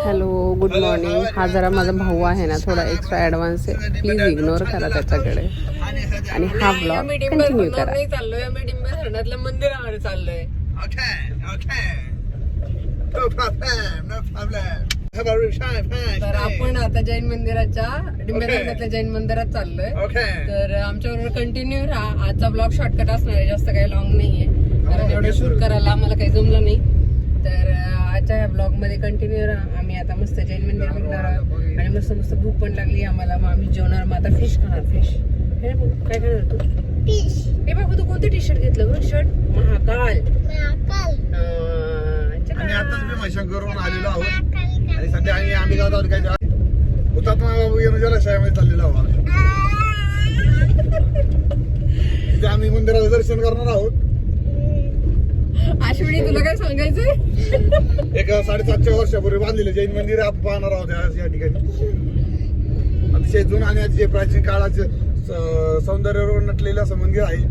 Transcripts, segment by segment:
Hello, good morning. हा जरा माझा भाऊ आहे ना, थोडा एक्स्ट्रा ॲडव्हान्स आहे. प्लीज इग्नोर करा त्याच्याकडे आणि हा ब्लॉग कंटिन्यू करा. चाललोय आम्ही डिंबे धरणातल्या मंदिरामध्ये चाललोय. तर आपण आता जैन मंदिराच्या डिंबे धरणातल्या जैन मंदिरात चाललोय. तर आमच्याबरोबर कंटिन्यू राहा. आजचा ब्लॉग शॉर्टकट असणार आहे, जास्त काही लॉंग नाहीये, कारण एवढं शूट करायला आम्हाला काही जमलं नाही. तर आजच्या ह्या ब्लॉग मध्ये कंटिन्यू राहा. आम्ही आता मस्त जैन मंदिर बघणार आहोत आणि मस्त मस्त भूक पण लागली आम्हाला. मग आम्ही जेवणार. मग आता फिश खाणार. फिश हे बघ, काय खाणार तू? फिश. हे बाबू, तू कोणतं टी शर्ट घेतलं ग? शर्ट महाकाल. आणि आताच मी म्हैशांकरून आलेलो आहोत आणि सध्या आम्ही गावात आहोत. काय हुतात्मा बाबू येऊन शाळेमध्ये चाललेलो आहोत. तिथे आम्ही मंदिराचं दर्शन करणार आहोत. अश्विनी, तुला काय सांगायचंय? एक 750 वर्षापूर्वी बांधलेलं जैन मंदिर आपण पाहणार आहोत या ठिकाणी. अतिशय जुनं आणि अतिशय प्राचीन काळाचं सौंदर्यावर नटलेलं असं मंदिर आहे.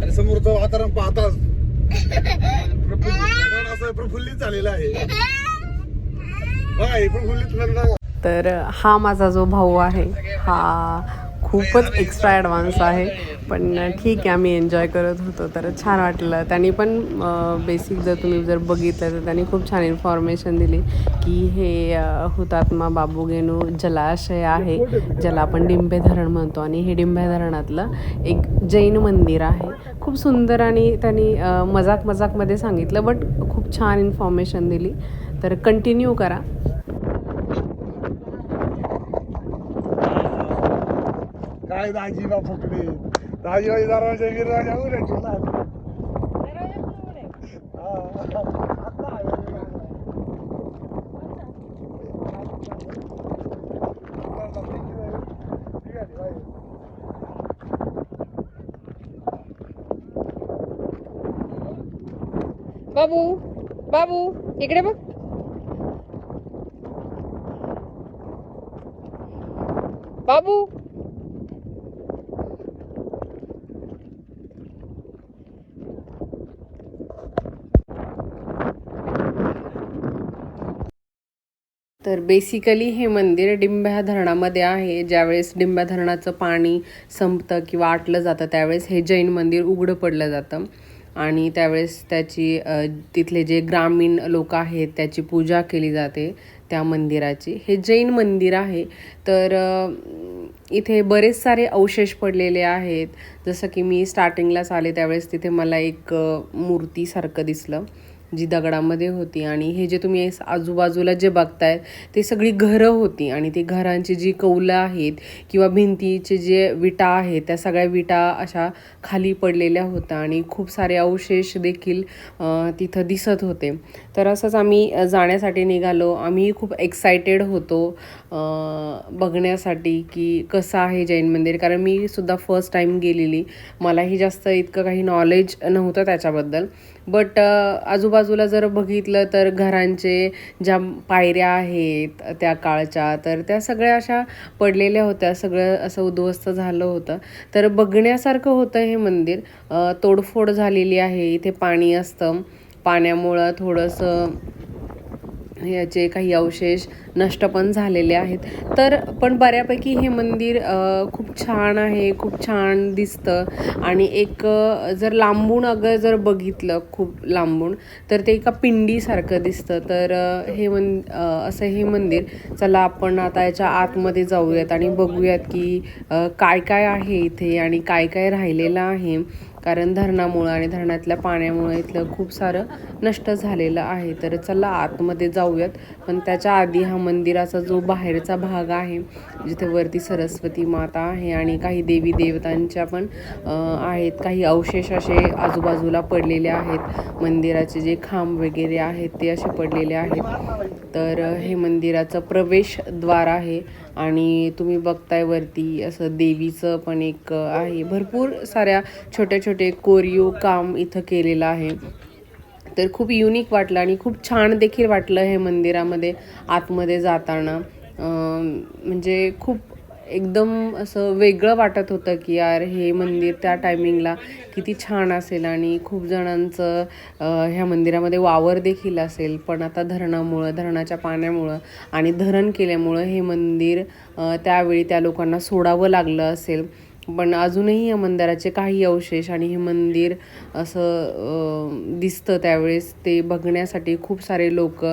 आणि समोरचं वातावरण पाहताच असं प्रफुल्लित झालेलं आहे. प्रफुल्लित. तर हा माझा जो भाऊ आहे हा खूपच एक्स्ट्रा ॲडव्हान्स आहे, पण ठीक आहे, आम्ही एन्जॉय करत होतो. तर छान वाटलं. त्यांनी पण बेसिक तुम्ही जर बघितलं तर त्यांनी खूप छान इन्फॉर्मेशन दिली की हे हुतात्मा बाबू गेनू जलाशय आहे, ज्याला आपण डिंबे धरण म्हणतो. आणि हे डिंबे धरणातलं एक जैन मंदिर आहे. खूप सुंदर. आणि त्यांनी मजाकमध्ये सांगितलं, बट खूप छान इन्फॉर्मेशन दिली. तर कंटिन्यू करा. काय दाजीबा फकडे दाजीबाई दरवाजा गिरवाजा बाबू, बाबू इकडे बघ. बाबू, तर बेसिकली हे मंदिर डिंब्या धरणामध्ये आहे. ज्यावेळेस डिंब्या धरणाचं पाणी संपतं किंवा आटलं जातं त्यावेळेस हे जैन मंदिर उघडं पडलं जातं आणि त्यावेळेस त्याची तिथले जे ग्रामीण लोक आहेत त्याची पूजा केली जाते त्या मंदिराची. हे जैन मंदिर आहे. तर इथे बरेच सारे अवशेष पडलेले आहेत. जसं की मी स्टार्टिंगलाच आले त्यावेळेस तिथे मला एक मूर्तीसारखं दिसलं जी दगडामध्ये होती. आणि हे जे तुम्ही आजूबाजूला जे बघताय ते सगळी घरं होती आणि ती घरांची जी कौलं आहेत किंवा भिंतीचे जे विटा आहेत त्या सगळ्या विटा अशा खाली पडलेल्या होत्या आणि खूप सारे अवशेष देखील तिथं दिसत होते. तर असंच आम्ही जाण्यासाठी निघालो. आम्ही खूप एक्सायटेड होतो बघण्यासाठी की कसं आहे जैन मंदिर, कारण मी सुद्धा फर्स्ट टाईम गेलेली. मलाही जास्त इतकं काही नॉलेज नव्हतं त्याच्याबद्दल. बट आजूबाजूला जर बघितलं तर घरांचे ज्या पायऱ्या आहेत त्या काळच्या तर त्या सगळ्या अशा पडलेल्या होत्या. सगळं असं उद्ध्वस्त झालं होतं. तर बघण्यासारखं होतं हे मंदिर. तोडफोड झालेली आहे. इथे पाणी असतं. पाण्यामुळं थोडंसं याचे काही अवशेष नष्ट पण झालेले आहेत. तर पण बऱ्यापैकी हे मंदिर खूप छान आहे. खूप छान दिसतं. आणि एक जर लांबून जर बघितलं खूप लांबून तर ते एका पिंडीसारखं दिसतं. तर असं हे मंदिर. चला आपण आता याच्या आतमध्ये जाऊयात आणि बघूयात की काय काय आहे इथे आणि काय काय राहिलेलं आहे. कारण धरणामुळं आणि धरणातल्या पाण्यामुळे इथलं खूप सारं नष्ट झालेलं आहे. तर चला आतमध्ये जाऊयात. पण त्याच्या आधी हा मंदिराचा जो बाहेरचा भाग आहे जिथे वरती सरस्वती माता आहे आणि काही देवी देवतांच्या पण आहेत. काही अवशेष असे आजूबाजूला पडलेले आहेत. मंदिराचे जे खांब वगैरे आहेत ते असे पडलेले आहेत. तर हे मंदिराचं प्रवेशद्वार आहे आणि तुम्ही बघताय वरती असं देवीचं पण एक आहे. भरपूर साऱ्या छोटे छोटे कोरीव काम इथं केलेलं आहे. तर खूप युनिक वाटलं आणि खूप छान देखील वाटलं हे मंदिरामध्ये आतमध्ये जाताना. म्हणजे खूप एकदम असं वेगळं वाटत होतं की यार हे मंदिर त्या टायमिंगला किती छान असेल आणि खूप जणांचं ह्या मंदिरामध्ये वावर देखील असेल. पण आता धरणाच्या पाण्यामुळं आणि धरण केल्यामुळं हे मंदिर त्यावेळी त्या लोकांना सोडावं लागलं असेल. पण अजूनही या मंदिराचे काही अवशेष आणि हे मंदिर असं दिसतं त्यावेळेस ते बघण्यासाठी खूप सारे लोक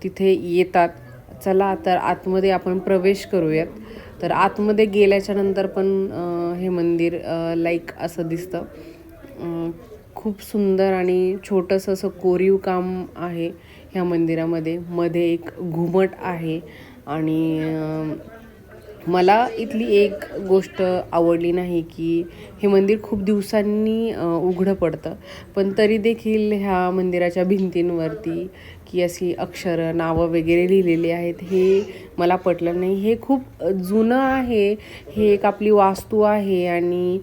तिथे येतात. चला तर आतमध्ये आपण प्रवेश करूयात. तर आतमध्ये गेल्याच्या नंतर पण हे मंदिर लाईक असं दिसतं. खूप सुंदर आणि छोटंसं असं कोरीव काम आहे ह्या मंदिरामध्ये. मध्ये एक घुमट आहे आणि मला इथली एक गोष्ट आवडली नाही की हे मंदिर खूप दिवसांनी उघडं पडतं. पण तरी देखील ह्या मंदिराच्या भिंतींवरती की अशी अक्षरं नावं वगैरे लिहिलेली आहेत हे मला पटलं नाही. हे खूप जुनं आहे. हे एक आपली वास्तू आहे आणि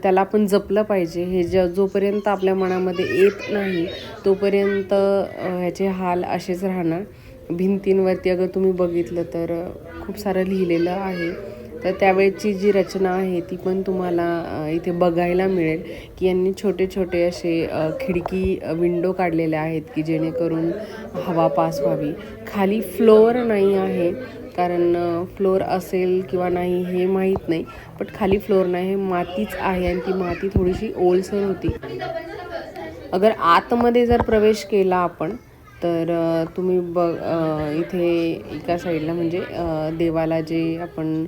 त्याला आपण जपलं पाहिजे. हे जोपर्यंत आपल्या मनामध्ये येत नाही तोपर्यंत ह्याचे हाल असेच राहणार. भिंतींवरती अगर तुम्ही बघितलं तर खूप सारं लिहिलेलं आहे. तर त्यावेळची जी रचना आहे ती पण तुम्हाला इथे बघायला मिळेल की यांनी छोटे छोटे असे खिडकी विंडो काढलेल्या आहेत की जेणेकरून हवा पास व्हावी. खाली फ्लोअर नाही आहे, कारण फ्लोअर असेल किंवा नाही हे माहीत नाही. पण खाली फ्लोअर नाही, हे मातीच आहे आणि ती माती थोडीशी ओलसर होती. अगर आतमध्ये जर प्रवेश केला आपण तर तुम्ही इथे एका साईडला म्हणजे देवाला जे आपण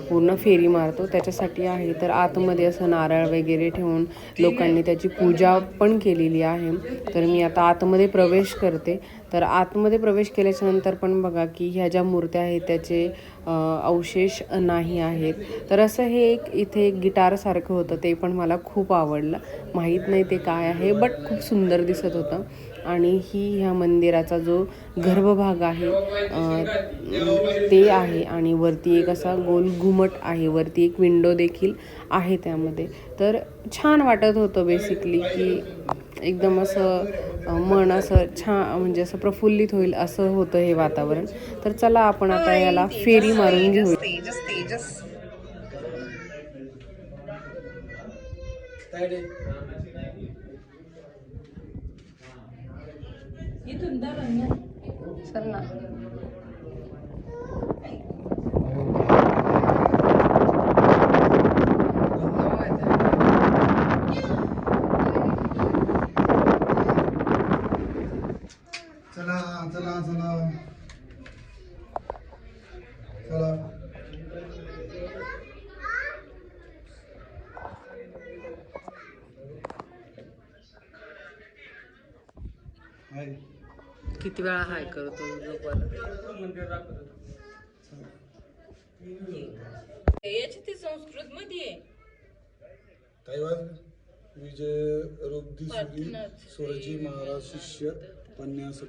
पूर्ण फेरी मारतो त्याच्यासाठी आहे. तर आतमध्ये असं नारळ वगैरे ठेवून लोकांनी त्याची पूजा पण केलेली आहे. तर मी आता आतमध्ये प्रवेश करते. तर आतमध्ये प्रवेश केल्याच्या नंतर पण बघा की ह्या ज्या मूर्त्या आहेत त्याचे अवशेष नाही आहेत. तर असं हे एक इथे एक गिटारसारखं होतं, ते पण मला खूप आवडलं. माहीत नाही ते काय आहे बट खूप सुंदर दिसत होतं. आणि ह्या मंदिराचा जो गर्भभाग आहे ते आहे आणि वरती एक असा गोल घुमट आहे. वरती एक विंडो देखील आहे त्यामध्ये. तर छान वाटत होतं बेसिकली की एकदम असं मन असं छान म्हणजे असं प्रफुल्लित होईल असं होतं हे वातावरण. तर चला आपण आता याला फेरी मारून घेऊ. चल ना. चला चला चला चला. किती वेळा हाय करतो याची ती संस्कृत मध्ये विजय रुग्धी सोरजी महाराज शिष्य पन्यास.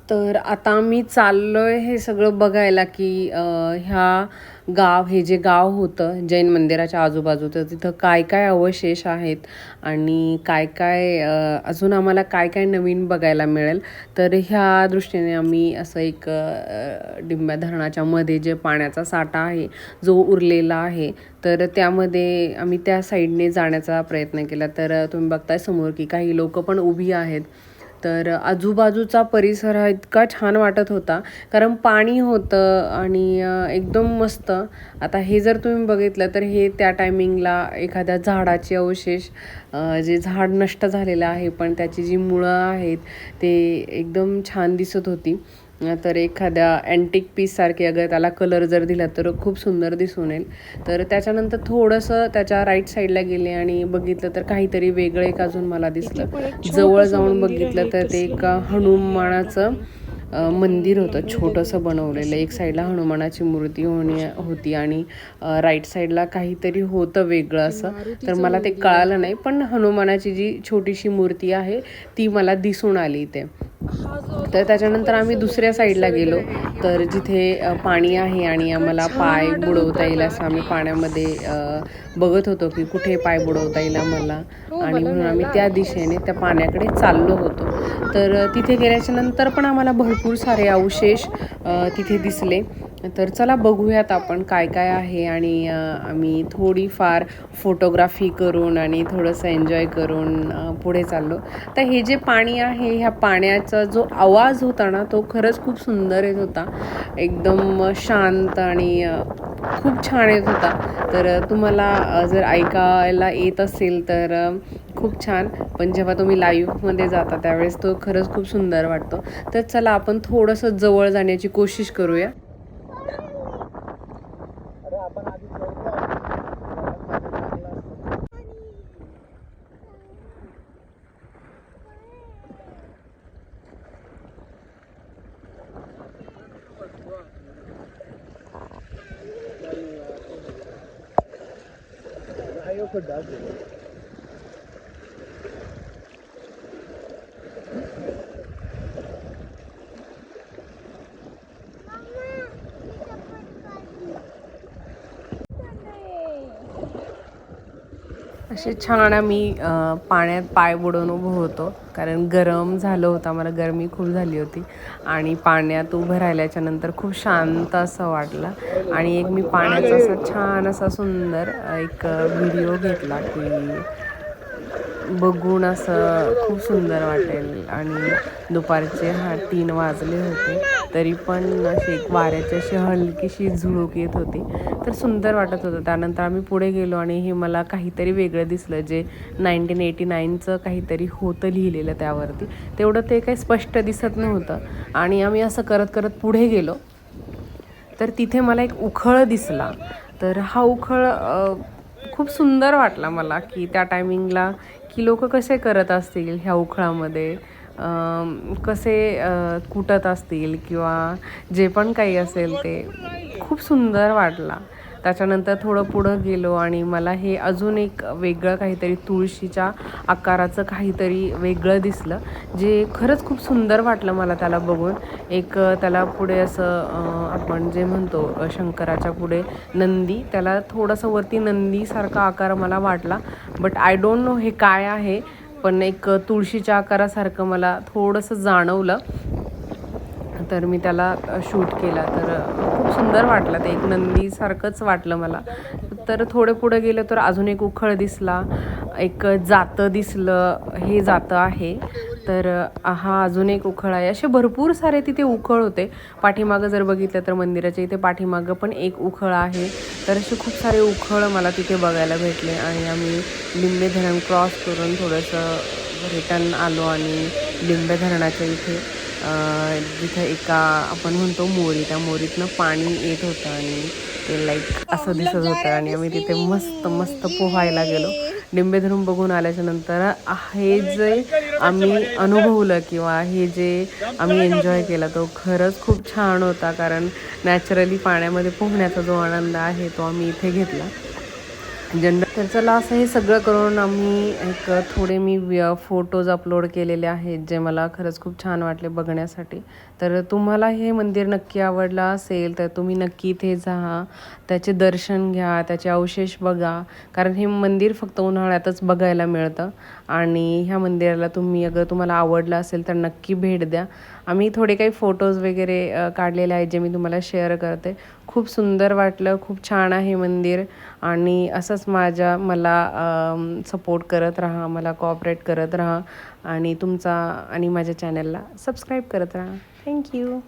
तर आता मी चाललोय हे सगळं बघायला की हे जे गाव होतं जैन मंदिराच्या आजूबाजूचं तिथं काय काय अवशेष आहेत आणि काय काय अजून आम्हाला काय काय नवीन बघायला मिळेल. तर ह्या दृष्टीने आम्ही असं एक डिंब्या धरणाच्या मध्ये जे पाण्याचा साठा आहे जो उरलेला आहे तर त्यामध्ये आम्ही त्या साईडने जाण्याचा प्रयत्न केला. तर तुम्ही बघताय समोर की काही लोक पण उभी आहेत. तर आजूबाजूचा परिसर हा इतका छान वाटत होता कारण पाणी होतं आणि एकदम मस्त. आता हे जर तुम्ही बघितलं तर हे त्या टायमिंगला एखाद्या झाडाचे अवशेष जे झाड नष्ट झालेलं आहे पण त्याची जी मुळं आहेत ते एकदम छान दिसत होती. तर एखाद्या अँटिक पीससारखे अगर त्याला कलर जर दिला तर खूप सुंदर दिसून येईल. तर त्याच्यानंतर थोडंसं त्याच्या राईट साईडला गेले आणि बघितलं तर काहीतरी वेगळं एक अजून मला दिसलं. जवळ जाऊन बघितलं तर ते एक हनुमानाचं मंदिर होतं छोटंसं बनवलेलं. एक साईडला हनुमानाची मूर्ती होती आणि राईट साईडला काहीतरी होतं वेगळं असं. तर मला ते कळालं नाही पण हनुमानाची जी छोटीशी मूर्ती आहे ती मला दिसून आली इथे. तर त्याच्यानंतर आम्ही दुसऱ्या साईडला गेलो, तर जिथे पाणी आहे आणि आम्हाला पाय बुडवता येईल असं आम्ही पाण्यामध्ये बघत होतो की कुठे पाय बुडवता येईल आम्हाला, आणि म्हणून आम्ही त्या दिशेने त्या पाण्याकडे चाललो होतो. तर तिथे गेल्याच्या नंतर पण आम्हाला भरपूर सारे अवशेष तिथे दिसले. तर चला बघूयात आपण काय काय आहे, आणि आम्ही थोडीफार फोटोग्राफी करून आणि थोडंसं एन्जॉय करून पुढे चाललो. तर हे जे पाणी आहे, ह्या पाण्याचा जो आवाज होता ना, तो खरंच खूप सुंदर येत होता, एकदम शांत आणि खूप छान येत होता. तर तुम्हाला जर ऐकायला येत असेल तर खूप छान, पण जेव्हा तुम्ही लाईव्हमध्ये जाता त्यावेळेस तो खरंच खूप सुंदर वाटतो. तर चला आपण थोडंसं जवळ जाण्याची कोशिश करूया. असे छान आम्ही पाण्यात पाय बुडवून उभं होतो, कारण गरम झालं होतं, आम्हाला गरमी खूप झाली होती, आणि पाण्यात उभं राहिल्याच्या नंतर खूप शांत असं वाटलं. आणि एक मी पाण्याचा असा छान असा सुंदर एक व्हिडिओ घेतला की बघून असं खूप सुंदर वाटेल. आणि दुपारचे 3 वाजले होते, तरी पण अशी एक वाऱ्याची अशी हलकीशी झुळूक येत होती, तर सुंदर वाटत होतं. त्यानंतर आम्ही पुढे गेलो आणि हे मला काहीतरी वेगळं दिसलं, जे 1989चं काहीतरी होतं लिहिलेलं त्यावरती, तेवढं ते काही स्पष्ट दिसत नव्हतं. आणि आम्ही असं करत करत पुढे गेलो, तर तिथे मला एक उखळ दिसला. तर हा उखळ खूप सुंदर वाटला मला, की त्या टायमिंगला की लोक कसे करत असतील ह्या उखळामध्ये, कसे कुटत असतील किंवा जे पण काही असेल ते खूप सुंदर वाटला. त्याच्यानंतर थोडं पुढं गेलो आणि मला हे अजून एक वेगळं काहीतरी तुळशीच्या आकाराचं काहीतरी वेगळं दिसलं, जे खरंच खूप सुंदर वाटलं मला त्याला बघून. एक त्याला पुढे असं आपण जे म्हणतो शंकराच्या पुढे नंदी, त्याला थोडंसं वरती नंदीसारखा आकार मला वाटला, बट आय डोंट नो हे काय आहे, पण एक तुळशीच्या आकारासारखं मला थोडंसं जाणवलं. तर मी त्याला शूट केला, तर खूप सुंदर वाटलं, ते एक नंदीसारखंच वाटलं मला. तर थोडे पुढे गेलं तर अजून एक उखळ दिसला, एक जातं दिसलं, हे जातं आहे. तर हा अजून एक उखळ आहे. असे भरपूर सारे तिथे उखळ होते. पाठीमागं जर बघितलं तर मंदिराच्या इथे पाठीमागं पण एक उखळ आहे. तर असे खूप सारे उखळ मला तिथे बघायला भेटले. आणि आम्ही लिंबे धरण क्रॉस करून थोडंसं रिटर्न आलो आणि लिंबे धरणाच्या इथे जिथं एका आपण म्हणतो मोरी, त्या मोरीतनं पाणी येत होतं आणि ते लाईक असं दिसत होतं. आणि आम्ही तिथे मस्त मस्त पोहायला गेलो. लिंबे धरून बघून आल्याच्या नंतर हे जे आम्ही अनुभवलं किंवा हे जे आम्ही एन्जॉय केला, तो खरंच खूप छान होता, कारण नॅचरली पाण्यामध्ये पोहण्याचा जो आनंद आहे तो आम्ही इथे घेतला. तर चला, असं हे सगळं करून आम्ही एक थोडे मी फोटोज अपलोड केलेले आहेत, जे मला खरंच खूप छान वाटले बघण्यासाठी. तर तुम्हाला हे मंदिर नक्की आवडलं असेल तर तुम्ही नक्की इथे जा, त्याचे दर्शन घ्या, त्याचे अवशेष बघा, कारण हे मंदिर फक्त उन्हाळ्यातच बघायला मिळतं. आणि ह्या मंदिराला तुम्ही अगर तुम्हाला आवडलं असेल तर नक्की भेट द्या. आम्ही थोडे काही फोटोज वगैरे काढलेले आहेत, जे मी तुम्हाला शेअर करते. खूप सुंदर वाटलं, खूप छान आहे मंदिर. आणि असंच मला सपोर्ट करत राहा, मला कोऑपरेट करत राहा, आणि तुमचा आणि माझ्या चॅनलला सबस्क्राईब करत राहा. थँक्यू.